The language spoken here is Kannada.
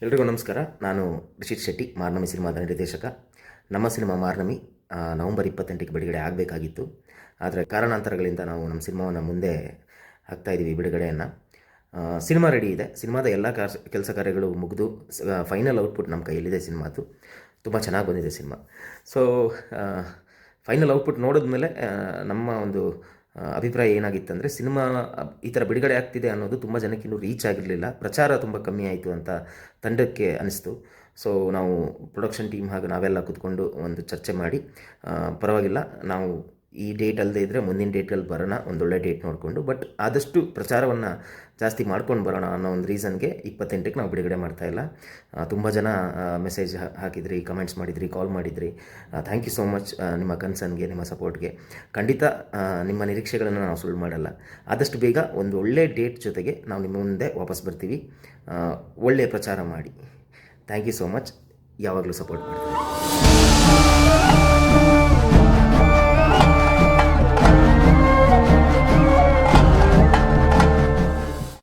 ಎಲ್ರಿಗೂ ನಮಸ್ಕಾರ. ನಾನು ರಿಷಿತ್ ಶೆಟ್ಟಿ, ಮಾರ್ನಮಿ ಸಿನಿಮಾದ ನಿರ್ದೇಶಕ. ನಮ್ಮ ಸಿನಿಮಾ ಮಾರ್ನಮಿ ನವಂಬರ್ 28ಕ್ಕೆ ಬಿಡುಗಡೆ ಆಗಬೇಕಾಗಿತ್ತು. ಆದರೆ ಕಾರಣಾಂತರಗಳಿಂದ ನಾವು ನಮ್ಮ ಸಿನಿಮಾವನ್ನು ಮುಂದೆ ಹಾಕ್ತಾಯಿದ್ದೀವಿ ಬಿಡುಗಡೆಯನ್ನು. ಸಿನಿಮಾ ರೆಡಿ ಇದೆ. ಸಿನಿಮಾದ ಎಲ್ಲ ಕೆಲಸ ಕಾರ್ಯಗಳು ಮುಗಿದು ಫೈನಲ್ ಔಟ್ಪುಟ್ ನಮ್ಮ ಕೈಯಲ್ಲಿದೆ. ಸಿನಿಮಾದು ತುಂಬ ಚೆನ್ನಾಗಿ ಬಂದಿದೆ ಸಿನಿಮಾ. ಸೊ ಫೈನಲ್ ಔಟ್ಪುಟ್ ನೋಡಿದ್ಮೇಲೆ ನಮ್ಮ ಒಂದು ಅಭಿಪ್ರಾಯ ಏನಾಗಿತ್ತಂದರೆ, ಸಿನಿಮಾ ಈ ಥರ ಬಿಡುಗಡೆ ಆಗ್ತಿದೆ ಅನ್ನೋದು ತುಂಬ ಜನಕ್ಕೆ ಇನ್ನೂ ರೀಚ್ ಆಗಿರಲಿಲ್ಲ, ಪ್ರಚಾರ ತುಂಬ ಕಮ್ಮಿ ಆಯಿತು ಅಂತ ತಂಡಕ್ಕೆ ಅನಿಸ್ತು. ಸೊ ನಾವು ಪ್ರೊಡಕ್ಷನ್ ಟೀಮ್ ಹಾಗೂ ನಾವೆಲ್ಲ ಕೂತ್ಕೊಂಡು ಒಂದು ಚರ್ಚೆ ಮಾಡಿ, ಪರವಾಗಿಲ್ಲ, ನಾವು ಈ ಡೇಟ್ ಅಲ್ಲದೆ ಇದ್ದರೆ ಮುಂದಿನ ಡೇಟಲ್ಲಿ ಬರೋಣ, ಒಂದೊಳ್ಳೆ ಡೇಟ್ ನೋಡಿಕೊಂಡು, ಬಟ್ ಆದಷ್ಟು ಪ್ರಚಾರವನ್ನು ಜಾಸ್ತಿ ಮಾಡ್ಕೊಂಡು ಬರೋಣ ಅನ್ನೋ ಒಂದು ರೀಸನ್ಗೆ 28ಕ್ಕೆ ನಾವು ಬಿಡುಗಡೆ ಮಾಡ್ತಾಯಿಲ್ಲ. ತುಂಬ ಜನ ಮೆಸೇಜ್ ಹಾಕಿದ್ರಿ, ಕಮೆಂಟ್ಸ್ ಮಾಡಿದ್ರಿ, ಕಾಲ್ ಮಾಡಿದ್ರಿ. ಥ್ಯಾಂಕ್ ಯು ಸೋ ಮಚ್ ನಿಮ್ಮ ಕನ್ಸರ್ನ್ಗೆ, ನಿಮ್ಮ ಸಪೋರ್ಟ್ಗೆ. ಖಂಡಿತ ನಿಮ್ಮ ನಿರೀಕ್ಷೆಗಳನ್ನು ನಾವು ಸುಳ್ಳು ಮಾಡಲ್ಲ. ಆದಷ್ಟು ಬೇಗ ಒಂದು ಒಳ್ಳೆಯ ಡೇಟ್ ಜೊತೆಗೆ ನಾವು ನಿಮ್ಮ ಮುಂದೆ ವಾಪಸ್ ಬರ್ತೀವಿ. ಒಳ್ಳೆಯ ಪ್ರಚಾರ ಮಾಡಿ. Thank you so much. ಯಾವಾಗಲೂ ಸಪೋರ್ಟ್ ಮಾಡ್ತೀವಿ.